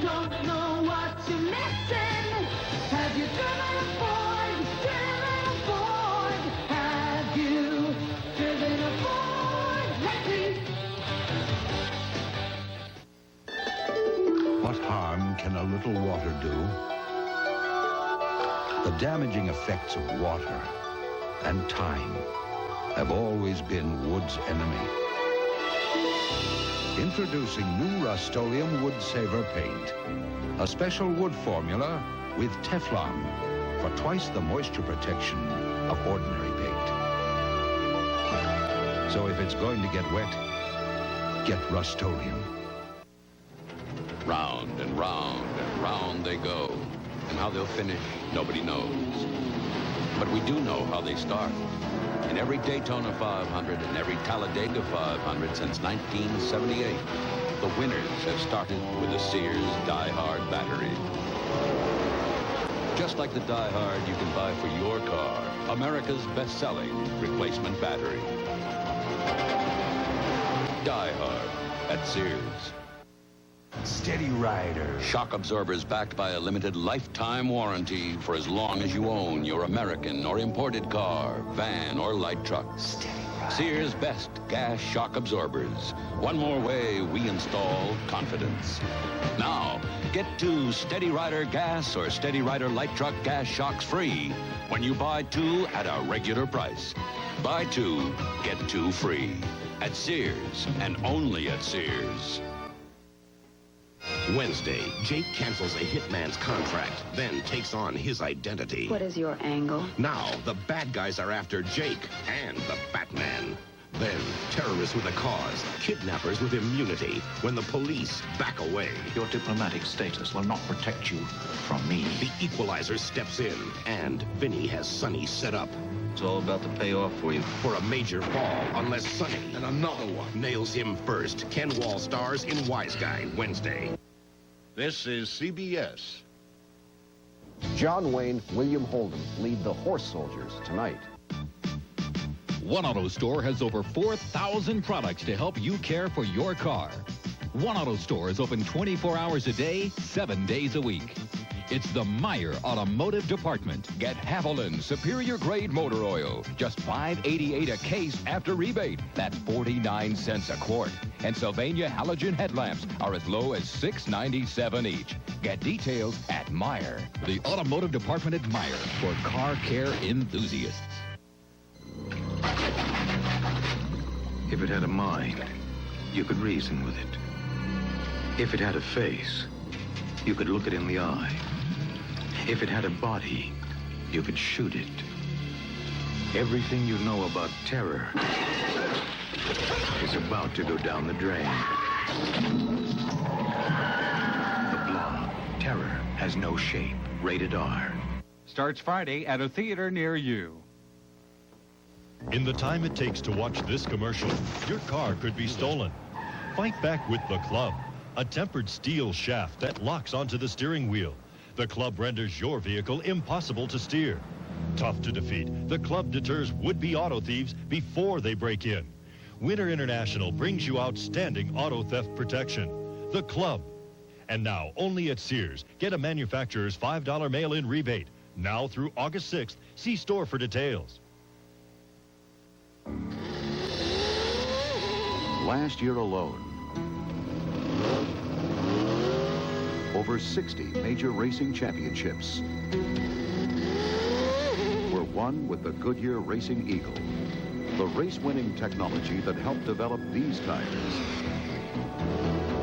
don't know what you're missing. Have you driven a Ford? Driven a Ford? Have you driven a Ford lately? What harm can a little water do? The damaging effects of water and time have always been wood's enemy. Introducing new Rust-Oleum Wood Saver paint. A special wood formula with Teflon for twice the moisture protection of ordinary paint. So if it's going to get wet, get Rust-Oleum. Round and round and round they go. And how they'll finish, nobody knows. But we do know how they start. In every Daytona 500 and every Talladega 500 since 1978, the winners have started with a Sears DieHard battery. Just like the DieHard you can buy for your car, America's best-selling replacement battery. DieHard at Sears. SteadyRider. Shock absorbers backed by a limited lifetime warranty for as long as you own your American or imported car, van, or light truck. SteadyRider. Sears' best gas shock absorbers. One more way we install confidence. Now, get 2 SteadyRider gas or SteadyRider light truck gas shocks free when you buy 2 at a regular price. Buy 2, get 2 free. At Sears, and only at Sears. Wednesday, Jake cancels a hitman's contract, then takes on his identity. What is your angle? Now, the bad guys are after Jake and the Fatman. Then, terrorists with a cause, kidnappers with immunity, when the police back away. Your diplomatic status will not protect you from me. The Equalizer steps in, and Vinny has Sonny set up. It's all about the payoff for you. For a major fall, unless Sonny, and another one, nails him first. Ken Wall stars in Wiseguy, Wednesday. This is CBS. John Wayne, William Holden lead the Horse Soldiers tonight. One Auto Store has over 4,000 products to help you care for your car. One Auto Store is open 24 hours a day, 7 days a week. It's the Meijer Automotive Department. Get Haviland Superior Grade Motor Oil, just $5.88 a case after rebate. That's 49 cents a quart. And Sylvania halogen headlamps are as low as $6.97 each. Get details at Meijer. The Automotive Department at Meijer for car care enthusiasts. If it had a mind, you could reason with it. If it had a face, you could look it in the eye. If it had a body, you could shoot it. Everything you know about terror is about to go down the drain. The Blob. Terror has no shape. Rated R. Starts Friday at a theater near you. In the time it takes to watch this commercial, your car could be stolen. Fight back with the Club, a tempered steel shaft that locks onto the steering wheel. The Club renders your vehicle impossible to steer. Tough to defeat, the Club deters would-be auto thieves before they break in. Witter International brings you outstanding auto theft protection. The Club. And now, only at Sears, get a manufacturer's $5 mail-in rebate. Now through August 6th. See store for details. Last year alone, over 60 major racing championships were won with the Goodyear Racing Eagle, the race-winning technology that helped develop these tires.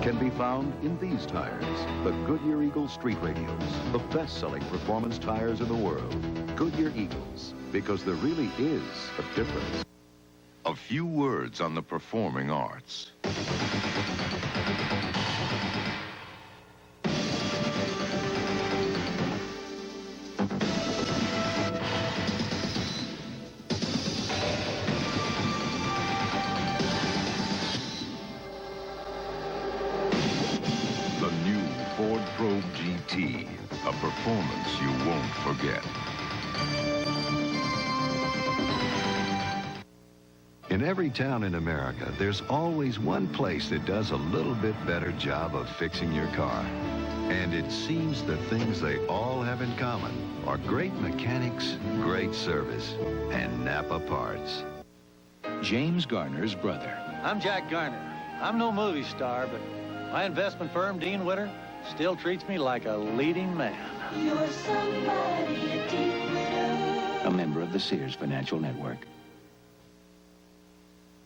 Can be found in these tires, the Goodyear Eagle Street Radials, the best-selling performance tires in the world. Goodyear Eagles, because there really is a difference. A few words on the performing arts. The new Ford Probe GT, a performance you won't forget. In every town in America, there's always one place that does a little bit better job of fixing your car. And it seems the things they all have in common are great mechanics, great service, and NAPA parts. James Garner's brother. I'm Jack Garner. I'm no movie star, but my investment firm, Dean Witter, still treats me like a leading man. You're somebody, Dean Witter. A member of the Sears Financial Network.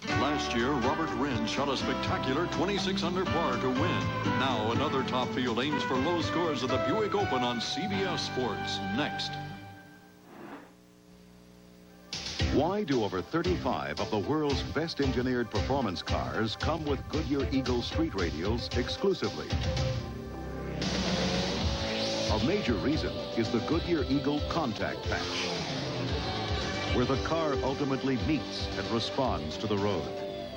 Last year, Robert Wren shot a spectacular 26 under par to win. Now another top field aims for low scores at the Buick Open on CBS Sports. Next. Why do over 35 of the world's best engineered performance cars come with Goodyear Eagle street radials exclusively? A major reason is the Goodyear Eagle contact patch, where the car ultimately meets and responds to the road.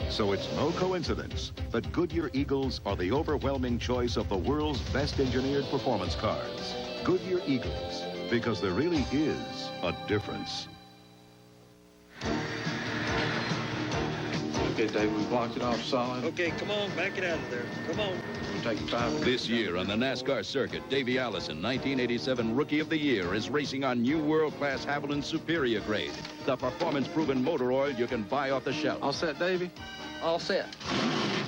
So it's no coincidence that Goodyear Eagles are the overwhelming choice of the world's best engineered performance cars. Goodyear Eagles, because there really is a difference. Okay, Dave, we blocked it off solid. Okay, come on, back it out of there. Come on. We'll take 5. This year on the NASCAR circuit, Davey Allison, 1987 Rookie of the Year, is racing on new world-class Haviland Superior Grade, the performance-proven motor oil you can buy off the shelf. All set, Davey? All set.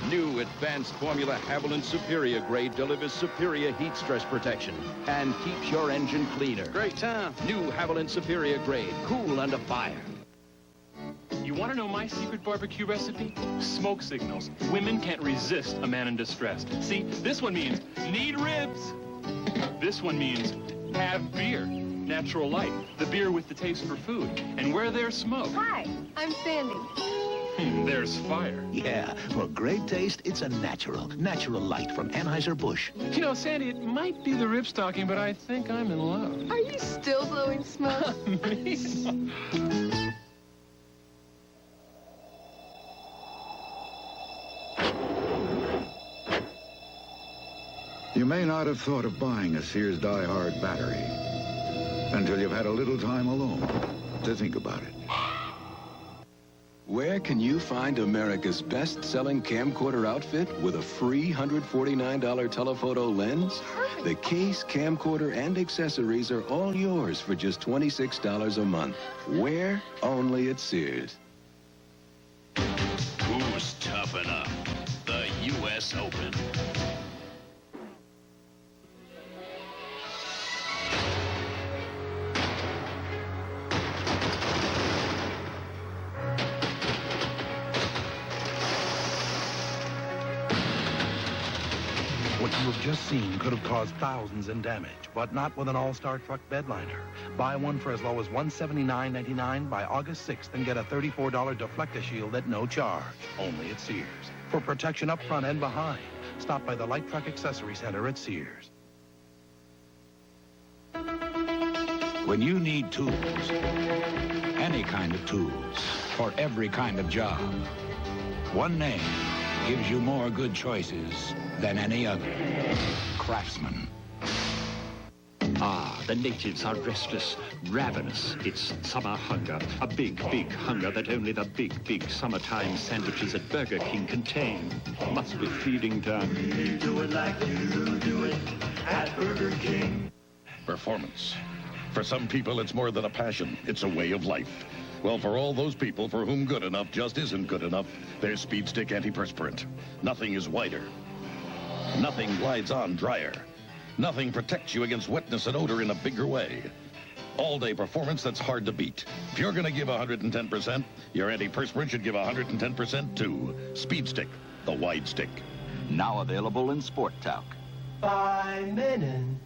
New advanced formula Haviland Superior Grade delivers superior heat stress protection and keeps your engine cleaner. Great time. New Haviland Superior Grade, cool under fire. You want to know my secret barbecue recipe? Smoke signals. Women can't resist a man in distress. See, this one means need ribs. This one means have beer. Natural Light, the beer with the taste for food. And where there's smoke. Hi, I'm Sandy. There's fire. Yeah, for great taste, it's a natural light from Anheuser-Busch. You know, Sandy, it might be the ribs talking, but I think I'm in love. Are you still blowing smoke? You may not have thought of buying a Sears DieHard battery until you've had a little time alone to think about it. Where can you find America's best-selling camcorder outfit with a free $149 telephoto lens? Perfect. The case, camcorder, and accessories are all yours for just $26 a month. Where? Only at Sears. Who's tough enough? The U.S. Open. What you have just seen could have caused thousands in damage, but not with an all-star truck bed liner. Buy one for as low as $179.99 by August 6th and get a $34 Deflector Shield at no charge. Only at Sears. For protection up front and behind, stop by the Light Truck Accessory Center at Sears. When you need tools, any kind of tools, for every kind of job, one name gives you more good choices than any other. Craftsman. Ah, the natives are restless, ravenous. It's summer hunger, a big, big hunger that only the big, big summertime sandwiches at Burger King contain. Must be feeding time. You do it like you do it at Burger King. Performance. For some people, it's more than a passion. It's a way of life. Well, for all those people for whom good enough just isn't good enough, there's Speed Stick Antiperspirant. Nothing is wider. Nothing glides on drier. Nothing protects you against wetness and odor in a bigger way. All-day performance that's hard to beat. If you're going to give 110%, your antiperspirant should give 110% too. Speed Stick, the wide stick. Now available in Sport Talc. By Menon.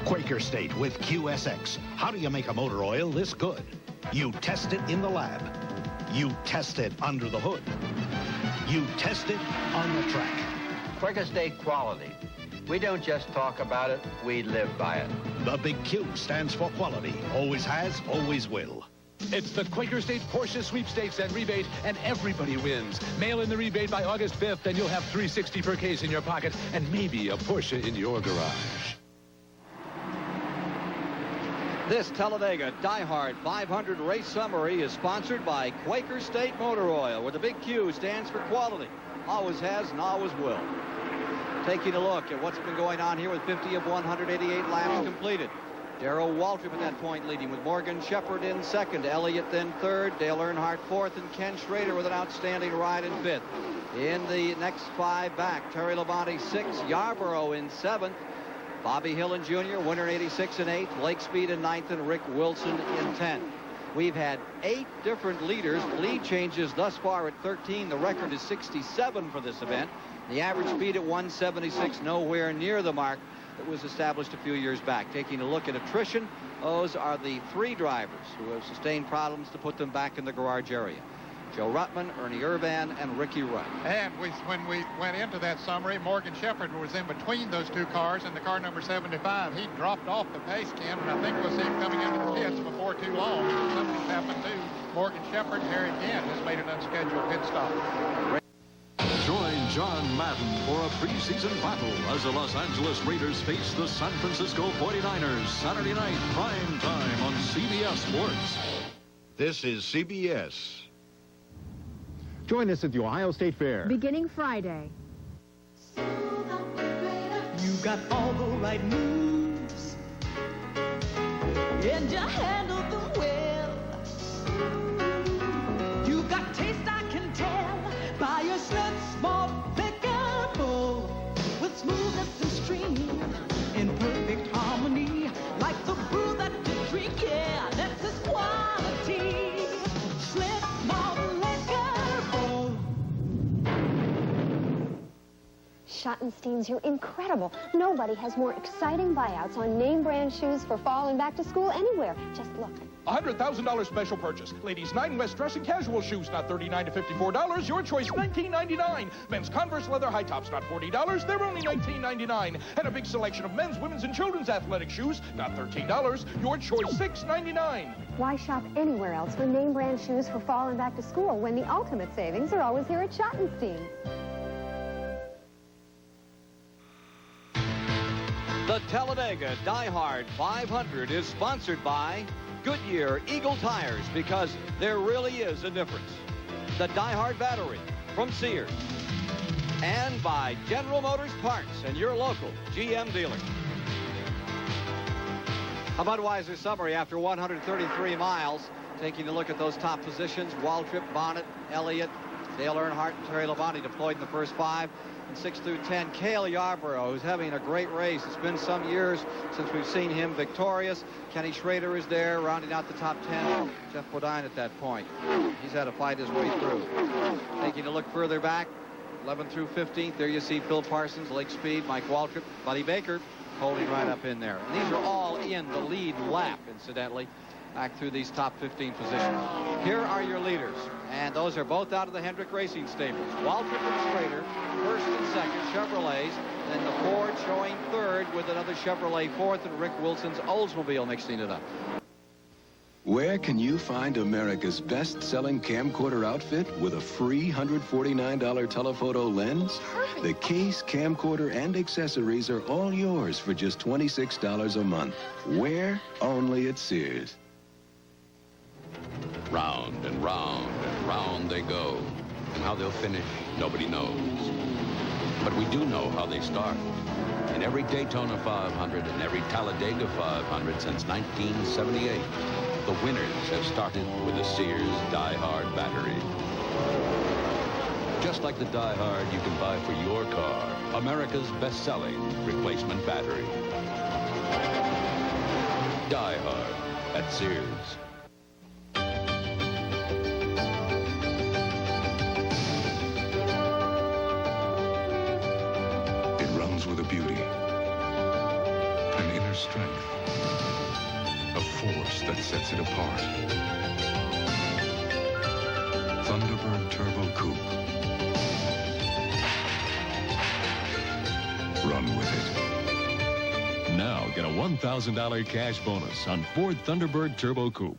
Quaker State with QSX. How do you make a motor oil this good? You test it in the lab. You test it under the hood. You test it on the track. Quaker State quality. We don't just talk about it, we live by it. The big Q stands for quality. Always has, always will. It's the Quaker State Porsche Sweepstakes and Rebate, and everybody wins. Mail in the rebate by August 5th, and you'll have $360 per case in your pocket, and maybe a Porsche in your garage. This Talladega DieHard 500 race summary is sponsored by Quaker State Motor Oil, where the big Q stands for quality. Always has and always will. Taking a look at what's been going on here with 50 of 188 laps completed. Darrell Waltrip at that point leading with Morgan Shepherd in second. Elliott then third. Dale Earnhardt fourth. And Ken Schrader with an outstanding ride in fifth. In the next 5 back, Terry Labonte sixth. Yarborough in seventh. Bobby Hillin Jr., Winter in 86 and 8th. Blake Speed in 9th. And Rick Wilson in 10th. We've had 8 different leaders. Lead changes thus far at 13. The record is 67 for this event. The average speed at 176, nowhere near the mark that was established a few years back. Taking a look at attrition, those are the 3 drivers who have sustained problems to put them back in the garage area. Joe Ruttman, Ernie Urban, and Ricky Rudd. And when we went into that summary, Morgan Shepherd was in between those 2 cars, and the car number 75, he dropped off the pace, Ken, and I think we'll see him coming into the pits before too long. Something's happened to Morgan Shepherd. Harry Kent has made an unscheduled pit stop. Join John Madden for a preseason battle as the Los Angeles Raiders face the San Francisco 49ers Saturday night prime time on CBS Sports. This is CBS. Join us at the Ohio State Fair. Beginning Friday. You got all the right moves, and you handle them well. You got taste, I can tell, by your slit, small, pickable, with smoothness and stream, in perfect harmony, like the brew that you drink. Yeah, that's his quality. Slit, small, liquor. Schottensteins, you're incredible. Nobody has more exciting buyouts on name brand shoes for fall and back to school anywhere. Just look. $100,000 special purchase. Ladies 9 West dress and casual shoes, not $39 to $54. Your choice, $19.99. Men's Converse leather high tops, not $40. They're only $19.99. And a big selection of men's, women's, and children's athletic shoes, not $13. Your choice, $6.99. Why shop anywhere else for name brand shoes for fall and back to school when the ultimate savings are always here at Schottenstein? The Talladega DieHard 500 is sponsored by Goodyear Eagle tires, because there really is a difference. The DieHard battery from Sears. And by General Motors Parts and your local GM dealer. A Budweiser summary after 133 miles. Taking a look at those top positions. Waltrip, Bonnet, Elliott, Dale Earnhardt, and Terry Labonte deployed in the first 5. And 6 through 10, Cale Yarborough, who's having a great race. It's been some years since we've seen him victorious. Kenny Schrader is there, rounding out the top 10. Jeff Bodine at that point. He's had to fight his way through. Taking a look further back, 11 through 15th, there you see Phil Parsons, Lake Speed, Mike Waltrip, Buddy Baker, holding right up in there. And these are all in the lead lap, incidentally, back through these top 15 positions. Here are your leaders, and those are both out of the Hendrick Racing stables. Waltrip and Schrader, first and second, Chevrolets, and the Ford showing third with another Chevrolet fourth, and Rick Wilson's Oldsmobile mixing it up. Where can you find America's best-selling camcorder outfit with a free $149 telephoto lens? The case, camcorder, and accessories are all yours for just $26 a month. Where? Only at Sears. Round and round and round they go. And how they'll finish, nobody knows. But we do know how they start. In every Daytona 500 and every Talladega 500 since 1978, the winners have started with a Sears DieHard battery. Just like the DieHard you can buy for your car, America's best-selling replacement battery. DieHard at Sears. It runs with a beauty, an inner strength, a force that sets it apart. Thunderbird Turbo Coupe. Run with it. Now get a $1,000 cash bonus on Ford Thunderbird Turbo Coupe.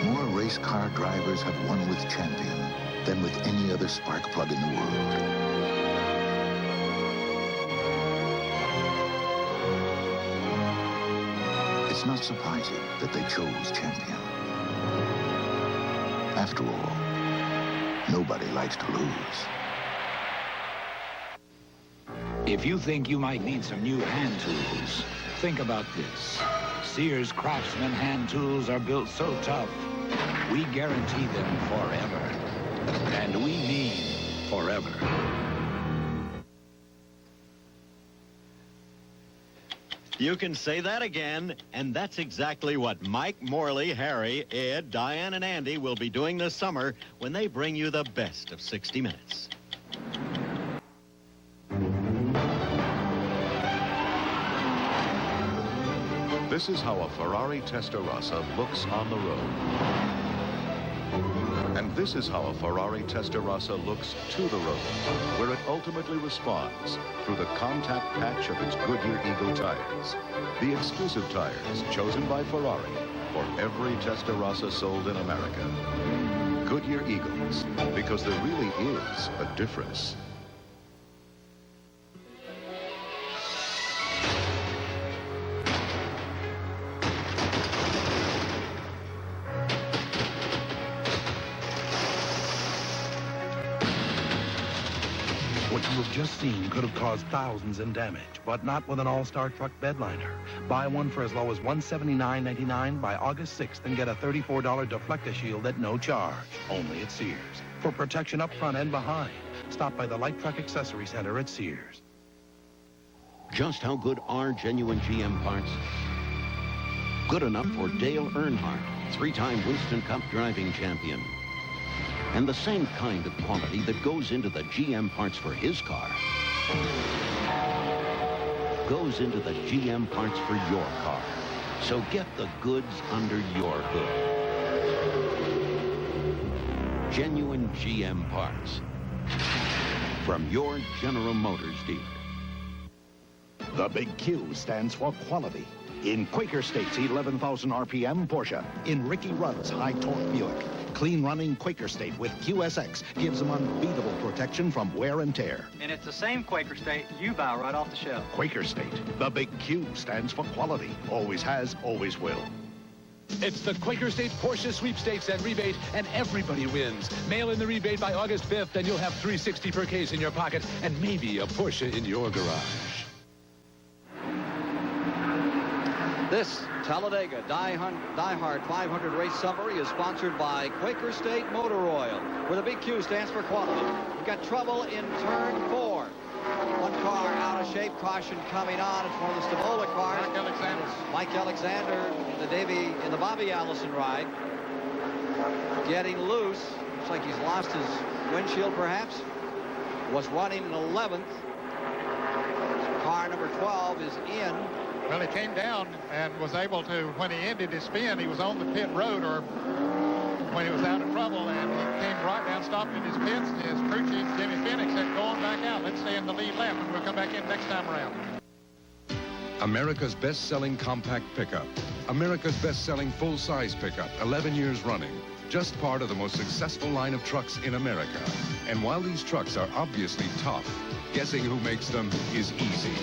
More race car drivers have won with Champion than with any other spark plug in the world. It's not surprising that they chose Champion. After all, nobody likes to lose. If you think you might need some new hand tools, think about this. Sears Craftsman hand tools are built so tough, we guarantee them forever. And we mean forever. You can say that again, and that's exactly what Mike, Morley, Harry, Ed, Diane, and Andy will be doing this summer when they bring you the best of 60 Minutes. This is how a Ferrari Testarossa looks on the road. And this is how a Ferrari Testarossa looks to the road, where it ultimately responds through the contact patch of its Goodyear Eagle tires. The exclusive tires chosen by Ferrari for every Testarossa sold in America. Goodyear Eagles, because there really is a difference. What you have just seen could have caused thousands in damage, but not with an all-star truck bed liner. Buy one for as low as $179.99 by August 6th and get a $34 Deflector Shield at no charge, only at Sears. For protection up front and behind, stop by the Light Truck Accessory Center at Sears. Just how good are genuine GM parts? Good enough for Dale Earnhardt, three-time Winston Cup driving champion. And the same kind of quality that goes into the GM parts for his car goes into the GM parts for your car. So get the goods under your hood. Genuine GM parts from your General Motors dealer. The big Q stands for quality. In Quaker State's 11,000 RPM Porsche. In Ricky Rudd's high-torque Buick. Clean-running Quaker State with QSX gives them unbeatable protection from wear and tear. And it's the same Quaker State you buy right off the shelf. Quaker State. The big Q stands for quality. Always has, always will. It's the Quaker State Porsche Sweepstakes and Rebate, and everybody wins. Mail in the rebate by August 5th, and you'll have $360 per case in your pocket and maybe a Porsche in your garage. This Talladega DieHard 500 race summary is sponsored by Quaker State Motor Oil, where the big Q stands for quality. We've got trouble in turn 4. One car out of shape, caution coming on. It's one of the Stavola cars. Mike Alexander in the Bobby Allison ride. Getting loose. Looks like he's lost his windshield perhaps. Was running in 11th. Car number 12 is in. Well, he came down and was able to, when he ended his spin, he was on the pit road, or when he was out of trouble, and he came right down, stopped in his pits. His crew chief, Jimmy Phoenix, said, go on back out. Let's stay in the lead lap, and we'll come back in next time around. America's best-selling compact pickup. America's best-selling full-size pickup, 11 years running. Just part of the most successful line of trucks in America. And while these trucks are obviously tough, guessing who makes them is easy.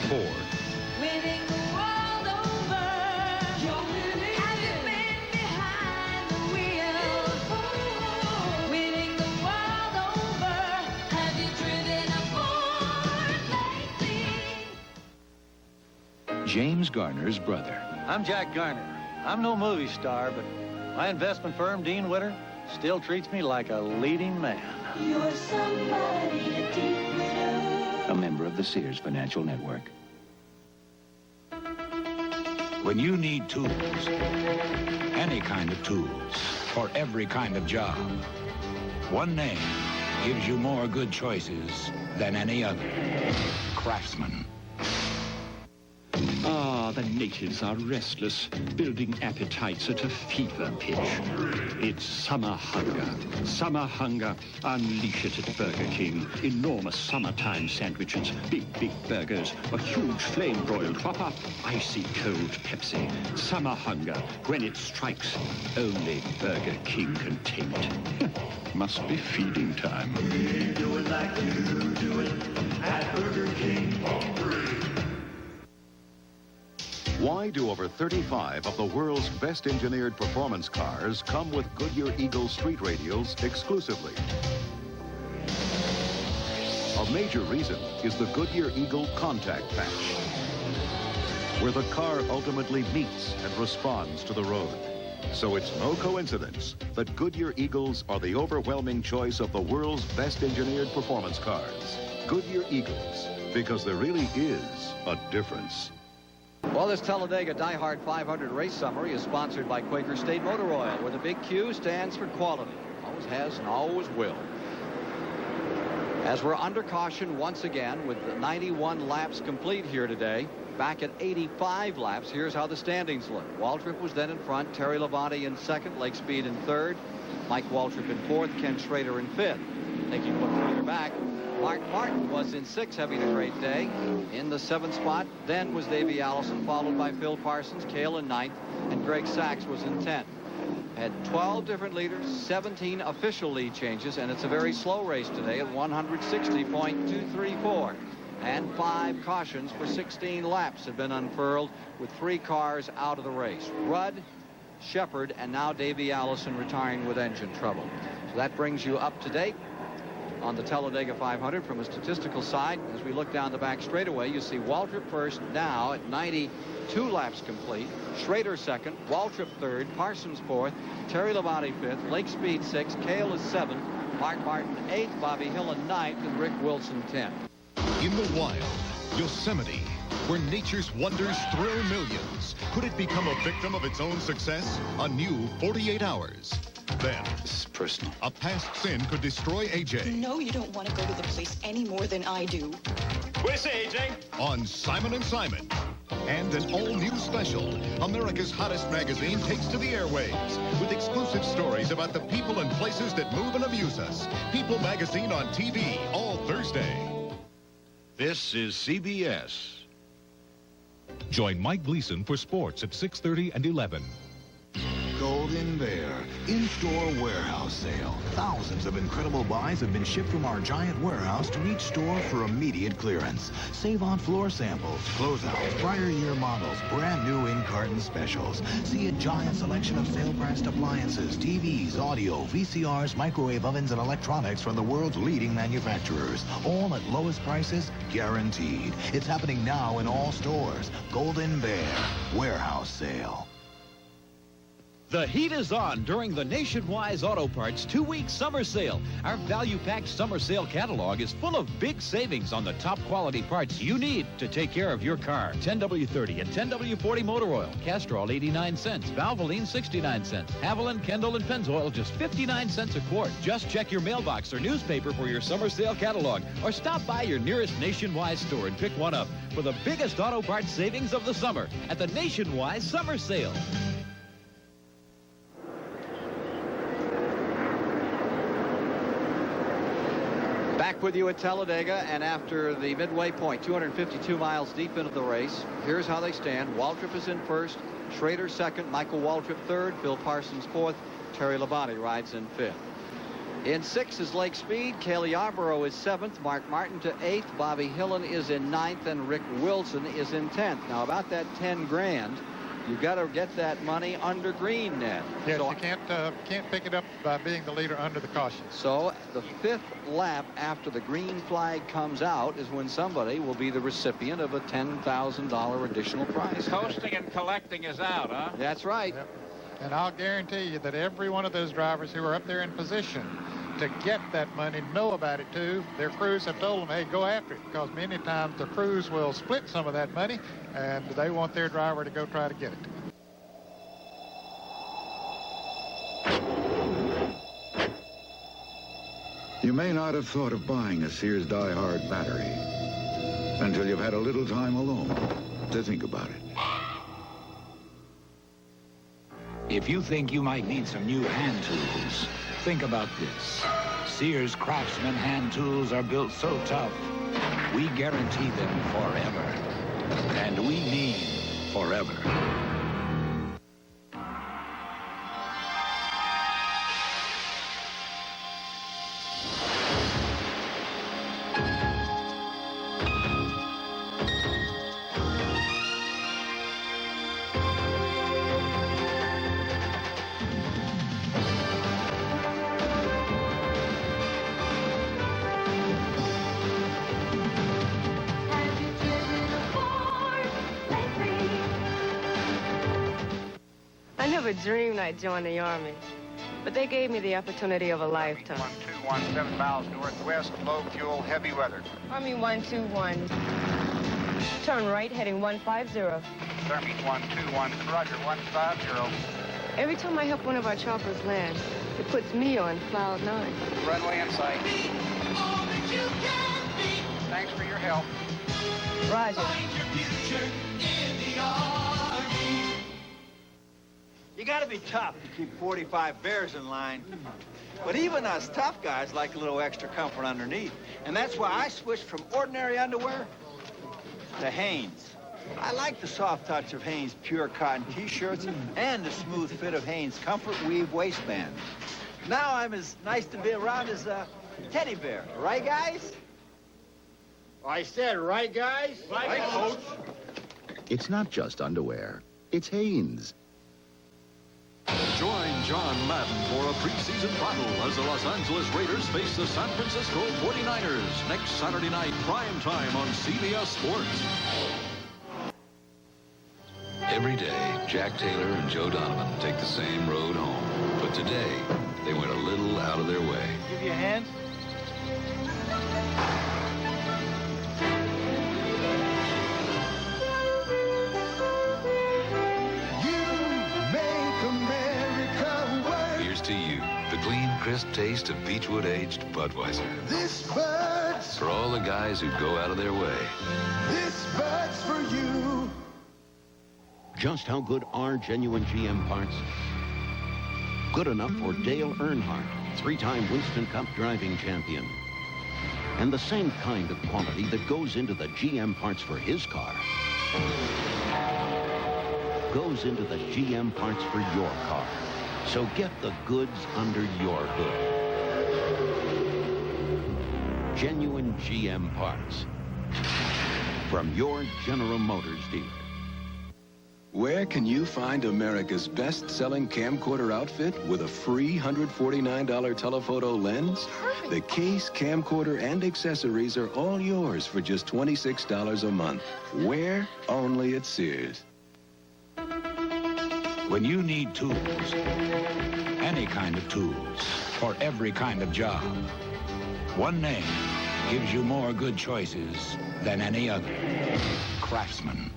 Ford. Winning the world over. You're winning. Have you been behind the wheel? Winning the world over. Have you driven a Ford lately? James Garner's brother. I'm Jack Garner. I'm no movie star, but my investment firm, Dean Witter, still treats me like a leading man. You're somebody, a Dean Witter. A member of the Sears Financial Network. When you need tools, any kind of tools, for every kind of job, one name gives you more good choices than any other. Craftsman. Ah, the natives are restless, building appetites at a fever pitch. It's summer hunger. Summer hunger. Unleash it at Burger King. Enormous summertime sandwiches, big burgers, a huge flame-broiled Whopper, icy cold Pepsi. Summer hunger. When it strikes, only Burger King can tame it. Must be feeding time. We do it like you do it at Burger King. Why do over 35 of the world's best engineered performance cars come with Goodyear Eagle street radials exclusively? A major reason is the Goodyear Eagle contact patch, where the car ultimately meets and responds to the road. So it's no coincidence that Goodyear Eagles are the overwhelming choice of the world's best engineered performance cars. Goodyear Eagles, because there really is a difference. Well, this Talladega DieHard 500 race summary is sponsored by Quaker State Motor Oil, where the big Q stands for quality. Always has and always will. As we're under caution once again with 91 laps complete here today. Back at 85 laps, here's how the standings look. Waltrip was then in front, Terry Labonte in second, Lake Speed in third, Mike Waltrip in fourth, Ken Schrader in fifth. Taking a look further back, Mark Martin was in sixth, having a great day. In the seventh spot, then was Davey Allison, followed by Phil Parsons, Cale in ninth, and Greg Sachs was in 10th. Had 12 different leaders, 17 official lead changes, and it's a very slow race today at 160.234. And 5 cautions for 16 laps have been unfurled with 3 cars out of the race. Rudd, Shepard, and now Davey Allison retiring with engine trouble. So that brings you up to date on the Talladega 500 from a statistical side. As we look down the back straightaway, you see Waltrip first now at 92 laps complete. Schrader second, Waltrip third, Parsons fourth, Terry Labonte fifth, Lake Speed sixth, Cale is seventh, Mark Martin eighth, Bobby Hillin ninth, and Rick Wilson 10th. In the wild, Yosemite, where nature's wonders thrill millions. Could it become a victim of its own success? A new 48 Hours. Then, this is personal. A past sin could destroy AJ. You know you don't want to go to the place any more than I do. What do you say, AJ? On Simon & Simon. And an all-new special, America's hottest magazine takes to the airwaves with exclusive stories about the people and places that move and amuse us. People Magazine on TV all Thursday. This is CBS. Join Mike Gleason for sports at 6:30 and 11. Golden Bear in-store warehouse sale. Thousands of incredible buys have been shipped from our giant warehouse to each store for immediate clearance. Save on floor samples, closeouts, prior year models, brand new in-carton specials. See a giant selection of sale-priced appliances, TVs, audio, VCRs, microwave ovens, and electronics from the world's leading manufacturers. All at lowest prices, guaranteed. It's happening now in all stores. Golden Bear warehouse sale. The heat is on during the Nationwide Auto Parts 2-week summer sale. Our value-packed summer sale catalog is full of big savings on the top quality parts you need to take care of your car. 10W30 and 10W40 motor oil, Castrol 89 cents, Valvoline 69 cents, Haviland, Kendall, and Pennzoil just 59 cents a quart. Just check your mailbox or newspaper for your summer sale catalog, or stop by your nearest Nationwide store and pick one up for the biggest auto parts savings of the summer at the Nationwide Summer Sale. Back with you at Talladega, and after the midway point, 252 miles deep into the race, here's how they stand. Waltrip is in first, Schrader second, Michael Waltrip third, Phil Parsons fourth, Terry Labonte rides in fifth. In sixth is Lake Speed, Cale Yarborough is seventh, Mark Martin to eighth, Bobby Hillin is in ninth, and Rick Wilson is in 10th. Now, about that 10 grand, you've got to get that money under green, Ned. Yes, so, you can't pick it up by being the leader under the caution. So the 5th lap after the green flag comes out is when somebody will be the recipient of a $10,000 additional prize. Coasting and collecting is out, huh? That's right. Yep. And I'll guarantee you that every one of those drivers who are up there in position to get that money know about it too. Their crews have told them, hey, go after it, because many times the crews will split some of that money, and they want their driver to go try to get it. You may not have thought of buying a Sears DieHard battery until you've had a little time alone to think about it. If you think you might need some new hand tools, think about this. Sears Craftsman hand tools are built so tough, we guarantee them forever. And we mean forever. never dreamed I'd join the Army, but they gave me the opportunity of a lifetime. 1217 miles northwest, low fuel, heavy weather. Army 121. Turn right, heading 150. Army 121, roger, 150. Every time I help one of our choppers land, it puts me on cloud 9. Runway in sight. Thanks for your help. Roger. You gotta be tough to keep 45 bears in line. But even us tough guys like a little extra comfort underneath. And that's why I switched from ordinary underwear to Hanes. I like the soft touch of Hanes pure cotton t-shirts and the smooth fit of Hanes comfort weave waistband. Now I'm as nice to be around as a teddy bear, right guys? I said, right guys? Right, Coach. It's not just underwear. It's Hanes. Join John Madden for a preseason battle as the Los Angeles Raiders face the San Francisco 49ers next Saturday night, prime time on CBS Sports. Every day, Jack Taylor and Joe Donovan take the same road home. But today, they went a little out of their way. Give you a hand. Here's to you, the clean, crisp taste of Beechwood-aged Budweiser. This Bud's For all the guys who go out of their way. This Bud's for you. Just how good are genuine GM parts? Good enough for Dale Earnhardt, 3-time Winston Cup driving champion. And the same kind of quality that goes into the GM parts for his car goes into the GM parts for your car. So get the goods under your hood. Genuine GM parts from your General Motors dealer. Where can you find America's best-selling camcorder outfit with a free $149 telephoto lens? The case, camcorder, and accessories are all yours for just $26 a month. Where? Only at Sears. When you need tools, any kind of tools, for every kind of job, one name gives you more good choices than any other. Craftsman.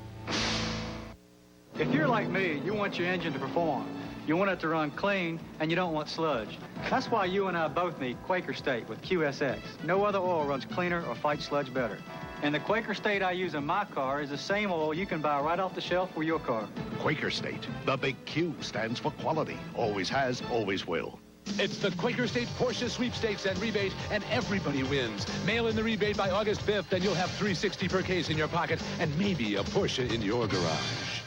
If you're like me, you want your engine to perform. You want it to run clean, and you don't want sludge. That's why you and I both need Quaker State with QSX. No other oil runs cleaner or fights sludge better. And the Quaker State I use in my car is the same oil you can buy right off the shelf for your car. Quaker State. The big Q stands for quality. Always has, always will. It's the Quaker State Porsche Sweepstakes and Rebate, and everybody wins. Mail in the rebate by August 5th, and you'll have $360 per case in your pocket and maybe a Porsche in your garage.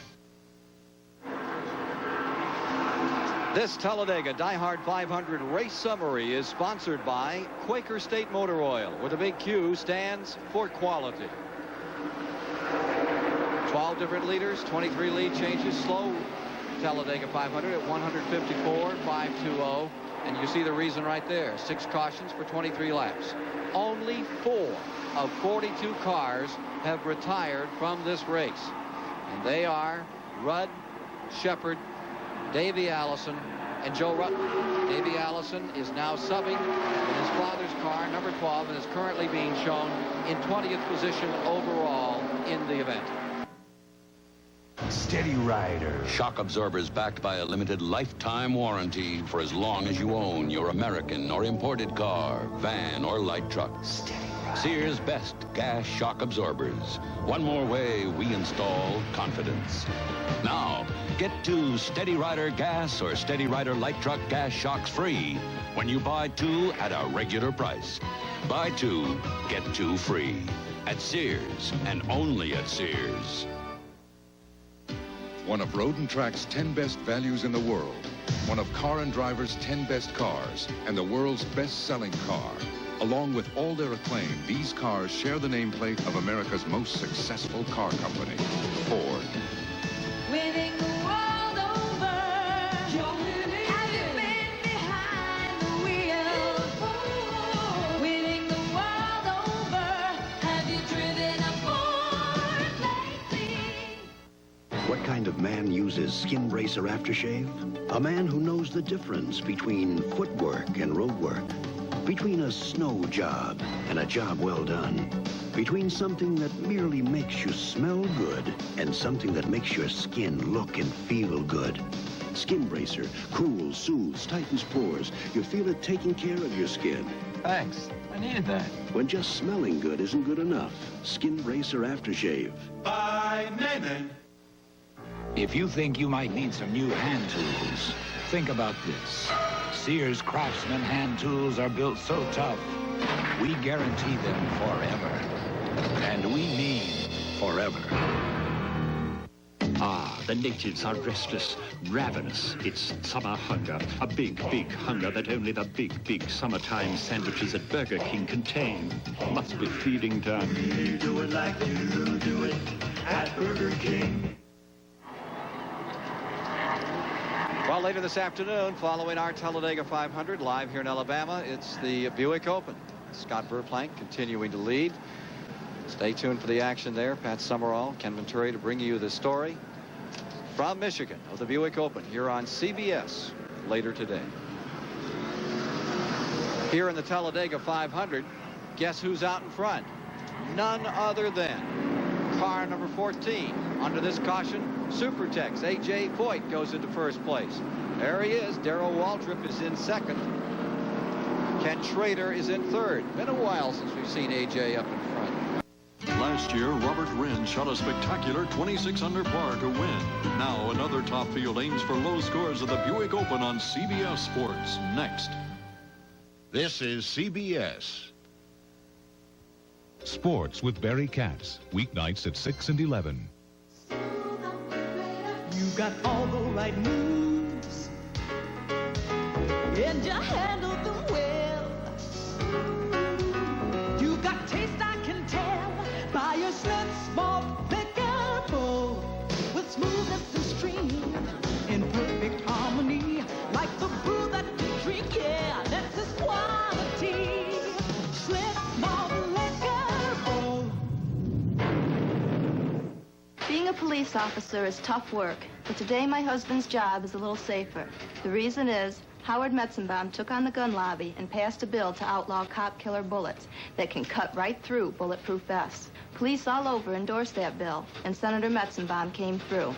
This Talladega DieHard 500 race summary is sponsored by Quaker State Motor Oil, where the big Q stands for quality. 12 different leaders, 23 lead changes, slow Talladega 500 at 154.520, and you see the reason right there. 6 cautions for 23 laps. Only 4 of 42 cars have retired from this race, and they are Rudd, Shepard, Davey Allison, and Joe Rutten. Davey Allison is now subbing in his father's car, number 12, and is currently being shown in 20th position overall in the event. SteadyRider. Shock absorbers backed by a limited lifetime warranty for as long as you own your American or imported car, van, or light truck. Sears' best gas shock absorbers. One more way we install confidence. Now, get 2 SteadyRider gas or SteadyRider light truck gas shocks free when you buy 2 at a regular price. Buy 2, get 2 free. At Sears, and only at Sears. One of Road & Track's 10 best values in the world. One of Car and Driver's 10 best cars, and the world's best-selling car. Along with all their acclaim, these cars share the nameplate of America's most successful car company, Ford. Winning the world over. You're winning. Have you been behind the wheel? Winning the world over. Have you driven a Ford lately? What kind of man uses Skin Bracer aftershave? A man who knows the difference between footwork and road work. Between a snow job and a job well done. Between something that merely makes you smell good and something that makes your skin look and feel good. Skin Bracer cools, soothes, tightens pores. You feel it taking care of your skin. Thanks. I needed that. When just smelling good isn't good enough. Skin Bracer Aftershave. By Meijer. If you think you might need some new hand tools, think about this. Sears Craftsman hand tools are built so tough, we guarantee them forever. And we mean forever. Ah, the natives are restless, ravenous. It's summer hunger, a big, big hunger that only the big, big summertime sandwiches at Burger King contain. Must be feeding time. We do it like you do it at Burger King. Well, later this afternoon, following our Talladega 500 live here in Alabama, it's the Buick Open. Scott Verplank continuing to lead. Stay tuned for the action there. Pat Summerall, Ken Venturi to bring you the story from Michigan of the Buick Open here on CBS later today. Here in the Talladega 500, guess who's out in front? None other than car number 14. Under this caution, Supertex A.J. Foyt goes into first place. There he is. Darrell Waltrip is in second. Ken Schrader is in third. Been a while since we've seen A.J. up in front. Last year, Robert Wren shot a spectacular 26 under par to win. Now another top field aims for low scores of the Buick Open on CBS Sports next. This is CBS. Sports with Barry Katz, weeknights at 6 and 11. You got all the right moves, and you handle them well. You got taste, I can tell, by your slim, small, thicker bowl, with smoothness and stream, in perfect harmony, like the brew that you drink. Yeah, that's his quality. Slim, small, liquor bowl. Being a police officer is tough work, but today my husband's job is a little safer. The reason is Howard Metzenbaum took on the gun lobby and passed a bill to outlaw cop-killer bullets that can cut right through bulletproof vests. Police all over endorsed that bill, and Senator Metzenbaum came through.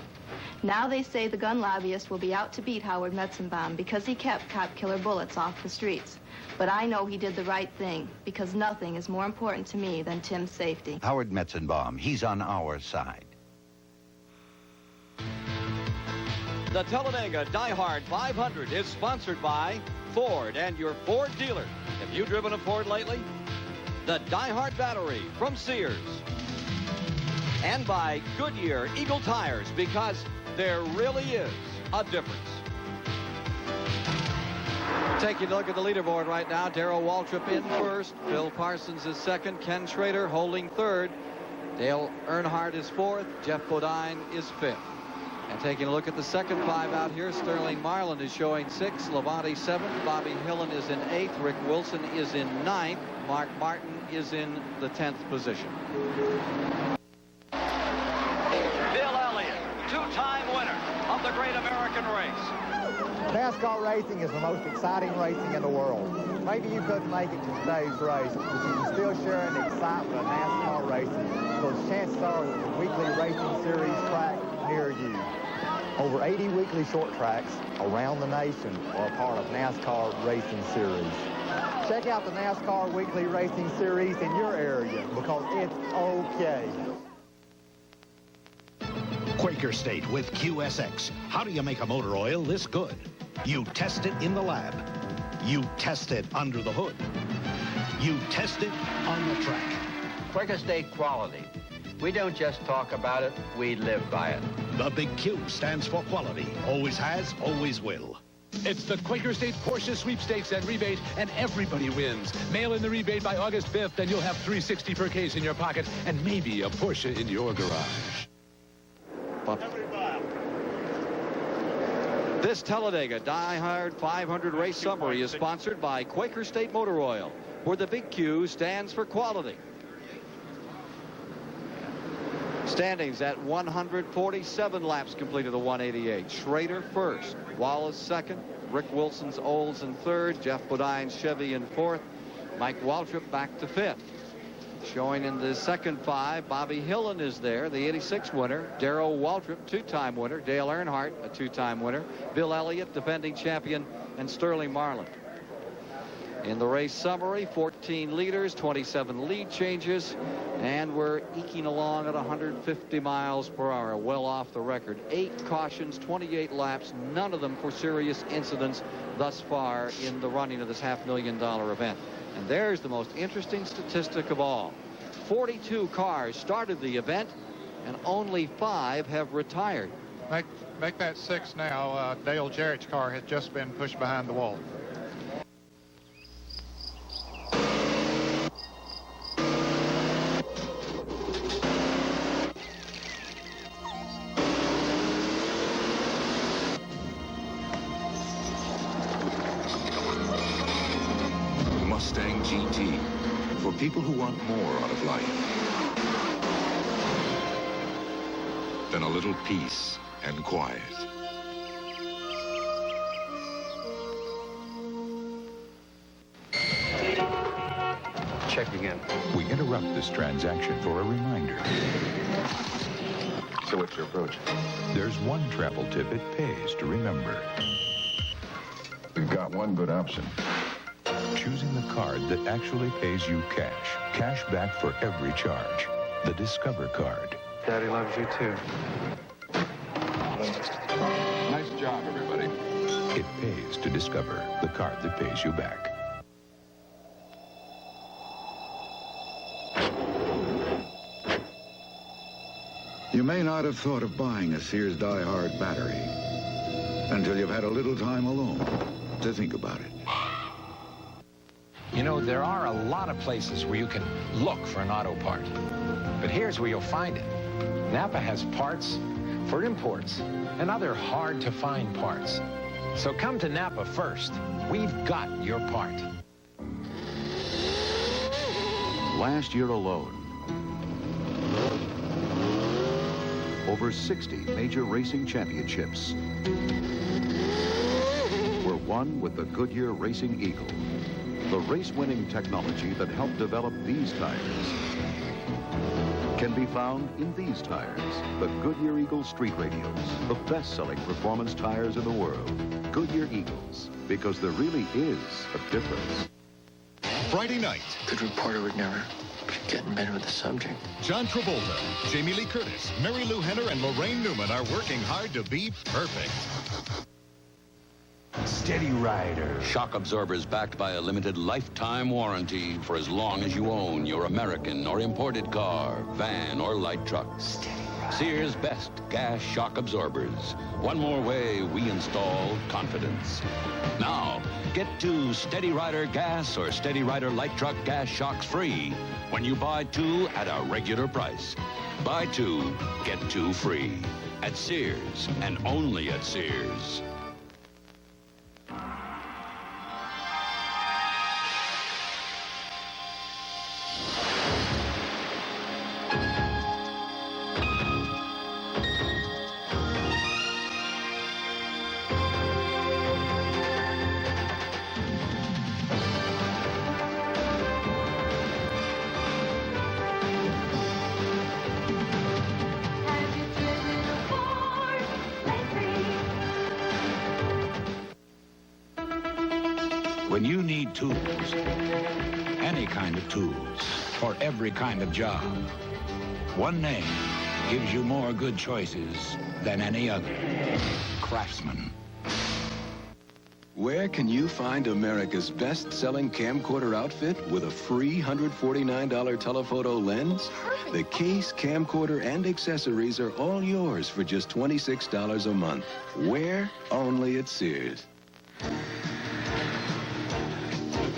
Now they say the gun lobbyist will be out to beat Howard Metzenbaum because he kept cop-killer bullets off the streets. But I know he did the right thing, because nothing is more important to me than Tim's safety. Howard Metzenbaum, he's on our side. The Talladega DieHard 500 is sponsored by Ford and your Ford dealer. Have you driven a Ford lately? The DieHard battery from Sears. And by Goodyear Eagle tires, because there really is a difference. Taking a look at the leaderboard right now, Darrell Waltrip in first, Bill Parsons is second, Ken Schrader holding third, Dale Earnhardt is fourth, Jeff Bodine is fifth. And taking a look at the second five out here, Sterling Marlin is showing sixth, Levante seventh, Bobby Hillen is in eighth, Rick Wilson is in ninth, Mark Martin is in the 10th position. Bill Elliott, two-time winner of the Great American Race. NASCAR racing is the most exciting racing in the world. Maybe you couldn't make it to today's race, but you can still share in the excitement of NASCAR racing, because chances are there's a weekly racing series track near you. Over 80 weekly short tracks around the nation are a part of NASCAR Racing Series. Check out the NASCAR Weekly Racing Series in your area, because it's okay. Quaker State with QSX. How do you make a motor oil this good? You test it in the lab. You test it under the hood. You test it on the track. Quaker State quality. We don't just talk about it, we live by it. The big Q stands for quality. Always has, always will. It's the Quaker State Porsche Sweepstakes and Rebate, and everybody wins. Mail in the rebate by August 5th, and you'll have $360 per case in your pocket, and maybe a Porsche in your garage. This Talladega DieHard 500 race summary is sponsored by Quaker State Motor Oil, where the big Q stands for quality. Standings at 147 laps completed the 188. Schrader first, Wallace second, Rick Wilson's Olds in third, Jeff Bodine's Chevy in fourth, Mike Waltrip back to fifth. Showing in the second five, Bobby Hillen is there, the 86 winner, Darrell Waltrip, two-time winner, Dale Earnhardt, a two-time winner, Bill Elliott, defending champion, and Sterling Marlin. In the race summary, 14 leaders, 27 lead changes, and we're eking along at 150 miles per hour, well off the record. 8 cautions, 28 laps, none of them for serious incidents thus far in the running of this $500,000 event. And there's the most interesting statistic of all. 42 cars started the event, and only 5 have retired. Make that 6 now. Dale Jarrett's car has just been pushed behind the wall. Mustang GT, for people who want more out of life than a little peace and quiet. Checking in. We interrupt this transaction for a reminder. So what's your approach? There's one travel tip it pays to remember. We've got one good option. Choosing the card that actually pays you cash. Cash back for every charge. The Discover card. Daddy loves you too. Nice job, everybody. It pays to Discover, the card that pays you back. You may not have thought of buying a Sears DieHard battery until you've had a little time alone to think about it. You know, there are a lot of places where you can look for an auto part. But here's where you'll find it. NAPA has parts for imports and other hard-to-find parts. So come to NAPA first. We've got your part. Last year alone, over 60 major racing championships were won with the Goodyear Racing Eagle. The race-winning technology that helped develop these tires can be found in these tires, the Goodyear Eagle Street Radials, the best-selling performance tires in the world. Goodyear Eagles, because there really is a difference. Friday night. Good reporter would never get in bed with the subject. John Travolta, Jamie Lee Curtis, Mary Lou Henner, and Lorraine Newman are working hard to be perfect. SteadyRider. Shock absorbers backed by a limited lifetime warranty for as long as you own your American or imported car, van, or light truck. Sears' best gas shock absorbers. One more way we install confidence. Now, get 2 SteadyRider gas or SteadyRider light truck gas shocks free when you buy 2 at a regular price. Buy 2, get 2 free. At Sears, and only at Sears. When you need tools, any kind of tools, for every kind of job, one name gives you more good choices than any other. Craftsman. Where can you find America's best-selling camcorder outfit with a free $149 telephoto lens? The case, camcorder, and accessories are all yours for just $26 a month. Where? Only at Sears.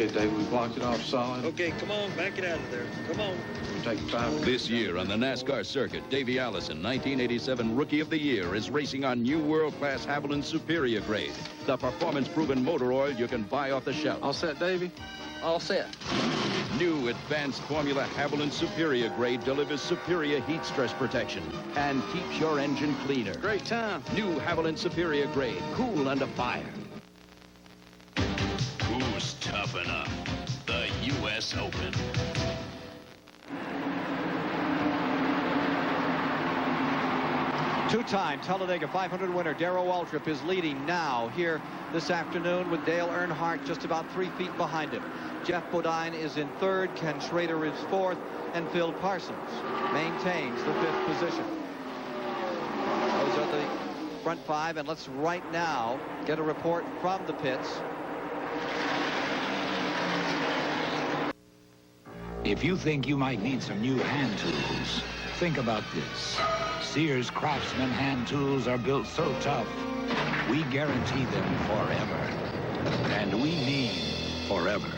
Okay, Dave, we blocked it off solid. Okay, come on, back it out of there. Come on. Take 5. This year on the NASCAR circuit, Davey Allison, 1987 Rookie of the Year, is racing on new world-class Haviland Superior Grade, the performance-proven motor oil you can buy off the shelf. All set, Davey? All set. New advanced formula Haviland Superior Grade delivers superior heat stress protection and keeps your engine cleaner. Great time. New Haviland Superior Grade, cool under fire. Who's tough enough? The U.S. Open. Two-time Talladega 500 winner Darrell Waltrip is leading now here this afternoon with Dale Earnhardt just about 3 feet behind him. Jeff Bodine is in third, Ken Schrader is fourth, and Phil Parsons maintains the 5th position. Those are the front 5, and let's right now get a report from the pits. If you think you might need some new hand tools, think about this. Sears Craftsman hand tools are built so tough, we guarantee them forever. And we mean forever.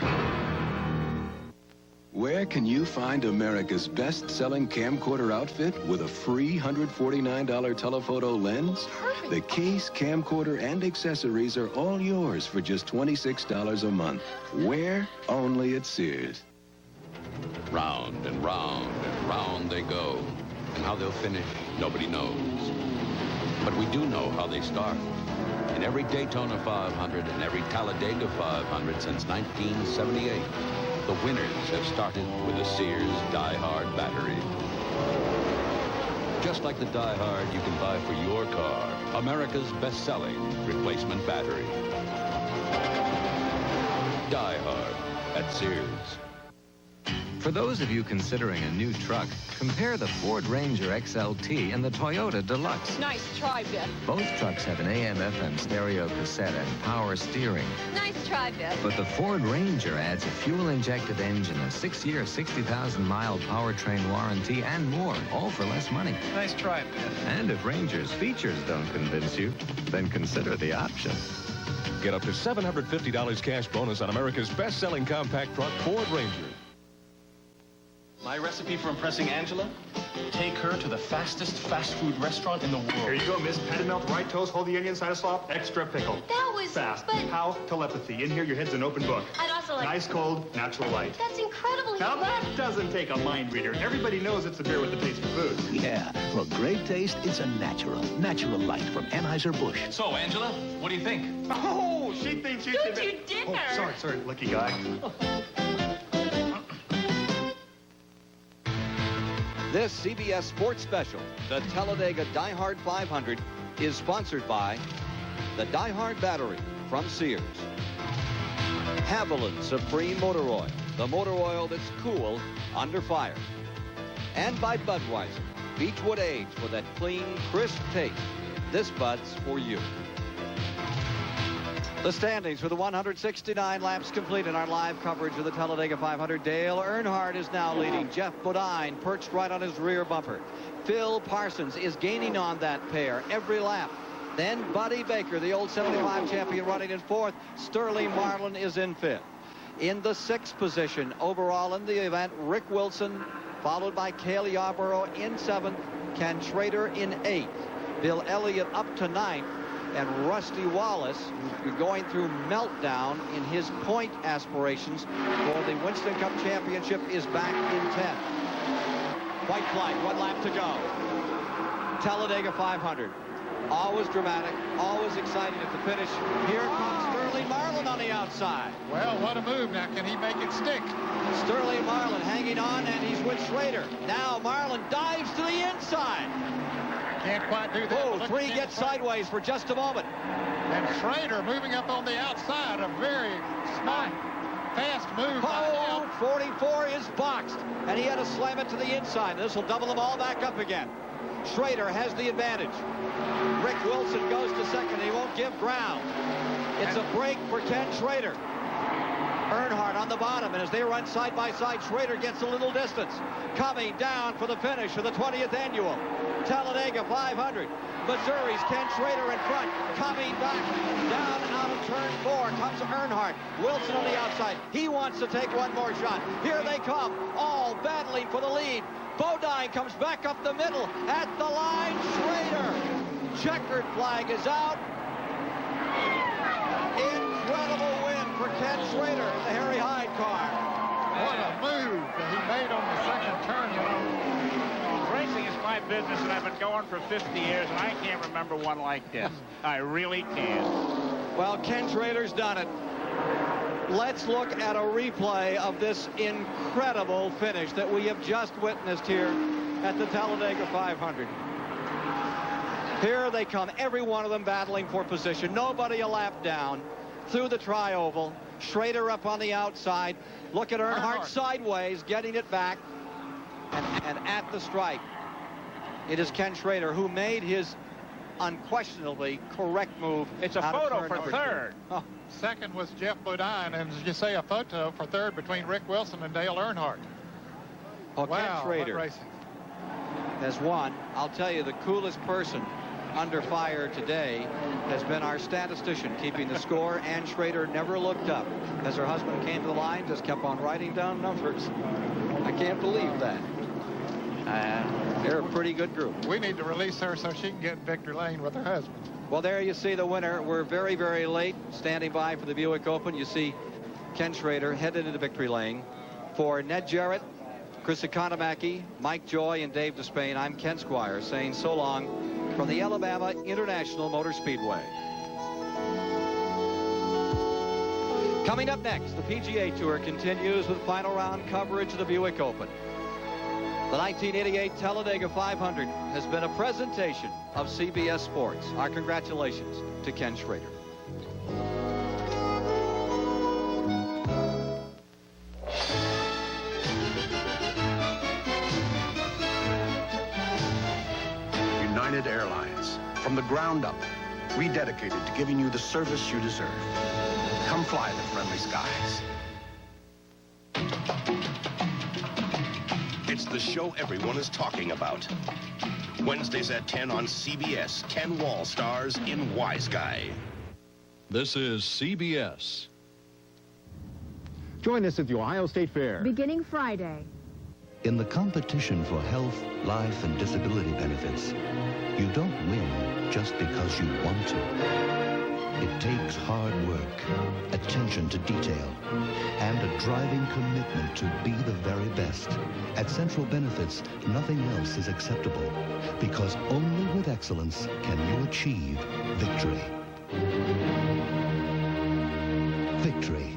Where can you find America's best-selling camcorder outfit with a free $149 telephoto lens? Perfect. The case, camcorder, and accessories are all yours for just $26 a month. Where? Only at Sears. Round and round and round they go. And how they'll finish, nobody knows. But we do know how they start. In every Daytona 500 and every Talladega 500 since 1978, the winners have started with a Sears DieHard battery. Just like the DieHard you can buy for your car, America's best-selling replacement battery. DieHard at Sears. For those of you considering a new truck, compare the Ford Ranger XLT and the Toyota Deluxe. Nice try, Biff. Both trucks have an AM/FM stereo cassette and power steering. Nice try, Biff. But the Ford Ranger adds a fuel-injected engine, a 6-year, 60,000-mile powertrain warranty, and more, all for less money. Nice try, Biff. And if Ranger's features don't convince you, then consider the option. Get up to $750 cash bonus on America's best-selling compact truck, Ford Ranger. My recipe for impressing Angela? Take her to the fastest fast food restaurant in the world. Here you go, miss. Pat and melt, right toast, hold the onion, side of slop, extra pickle. That was fast. But... How? Telepathy. In here, your head's an open book. I'd also like... Nice, cold, natural light. That's incredible. Now that doesn't take a mind reader. Everybody knows it's a beer with the taste for food. Yeah. For great taste, it's a natural light from Anheuser-Busch. So, Angela, what do you think? Oh, she thinks she's... Don't you dinner. Oh, sorry, lucky guy. This CBS Sports Special, the Talladega DieHard 500, is sponsored by the DieHard Battery from Sears, Haviland Supreme Motor Oil, the motor oil that's cool under fire, and by Budweiser, Beechwood Age for that clean, crisp taste. This Bud's for you. The standings for the 169 laps complete in our live coverage of the Talladega 500. Dale Earnhardt is now leading. Jeff Bodine perched right on his rear bumper. Phil Parsons is gaining on that pair every lap. Then Buddy Baker, the old 75 champion, running in fourth. Sterling Marlin is in fifth. In the 6th position overall in the event, Rick Wilson, followed by Cale Yarborough in 7th. Ken Schrader in 8th. Bill Elliott up to 9th. And Rusty Wallace, who's going through meltdown in his point aspirations for the Winston Cup Championship, is back in 10th. White flag, 1 lap to go. Talladega 500. Always dramatic, always exciting at the finish. Here comes Sterling Marlin on the outside. Well, what a move. Now, can he make it stick? Sterling Marlin hanging on, and he's with Schrader. Now Marlin dives to the inside. Can't quite do that. Oh, 3 gets sideways for just a moment. And Schrader moving up on the outside. A very smart, fast move. Oh, 44 is boxed. And he had to slam it to the inside. This will double them all back up again. Schrader has the advantage. Rick Wilson goes to second. He won't give ground. It's a break for Ken Schrader. Earnhardt on the bottom, and as they run side by side, Schrader gets a little distance. Coming down for the finish of the 20th annual Talladega 500. Missouri's Ken Schrader in front, coming back down and out of turn 4 comes Earnhardt. Wilson on the outside. He wants to take one more shot. Here they come, all battling for the lead. Bodine comes back up the middle at the line. Schrader. Checkered flag is out. Incredible win for Ken Schrader in the Harry Hyde car. What a move that he made on the second turn, you know. Racing is my business, and I've been going for 50 years, and I can't remember one like this. I really can't. Well, Ken Schrader's done it. Let's look at a replay of this incredible finish that we have just witnessed here at the Talladega 500. Here they come, every one of them battling for position. Nobody a lap down through the tri-oval. Schrader up on the outside. Look at Earnhardt sideways, getting it back. And at the stripe, it is Ken Schrader who made his unquestionably correct move. It's a photo for third. Oh. Second was Jeff Bodine, and as you say, a photo for third between Rick Wilson and Dale Earnhardt. Well, wow, Ken Schrader has won. I'll tell you, the coolest person under fire today has been our statistician keeping the score. Ann Schrader never looked up as her husband came to the line, just kept on writing down numbers. I can't believe that. They're a pretty good group. We need to release her so she can get in victory lane with her husband. Well, there you see the winner. We're very, very late standing by for the Buick Open. You see Ken Schrader headed into victory lane. For Ned Jarrett, Chris Economaki, Mike Joy, and Dave Despain, I'm Ken Squire saying so long from the Alabama International Motor Speedway. Coming up next, the PGA Tour continues with final round coverage of the Buick Open. The 1988 Talladega 500 has been a presentation of CBS Sports. Our congratulations to Ken Schrader. United Airlines, from the ground up, rededicated to giving you the service you deserve. Come fly the friendly skies. It's the show everyone is talking about. Wednesdays at 10 on CBS. Ken Wall stars in Wiseguy. This is CBS. Join us at the Ohio State Fair. Beginning Friday. In the competition for health, life, and disability benefits, you don't win just because you want to. It takes hard work, attention to detail, and a driving commitment to be the very best. At Central Benefits, nothing else is acceptable, because only with excellence can you achieve victory. Victory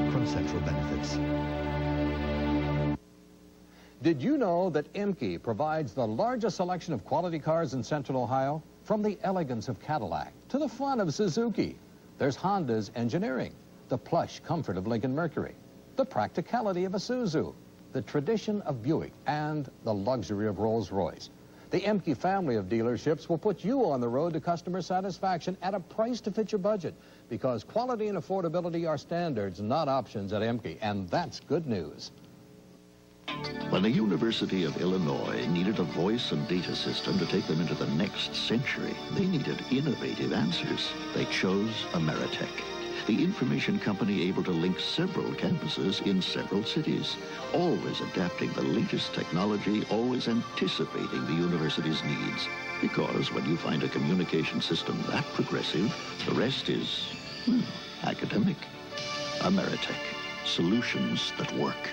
from Central Benefits. Did you know that Imke provides the largest selection of quality cars in Central Ohio? From the elegance of Cadillac to the fun of Suzuki, there's Honda's engineering, the plush comfort of Lincoln Mercury, the practicality of Isuzu, the tradition of Buick, and the luxury of Rolls-Royce. The Imke family of dealerships will put you on the road to customer satisfaction at a price to fit your budget, because quality and affordability are standards, not options at Imke, and that's good news. When the University of Illinois needed a voice and data system to take them into the next century, they needed innovative answers. They chose Ameritech, the information company able to link several campuses in several cities, always adapting the latest technology, always anticipating the university's needs. Because when you find a communication system that progressive, the rest is, academic. Ameritech, solutions that work.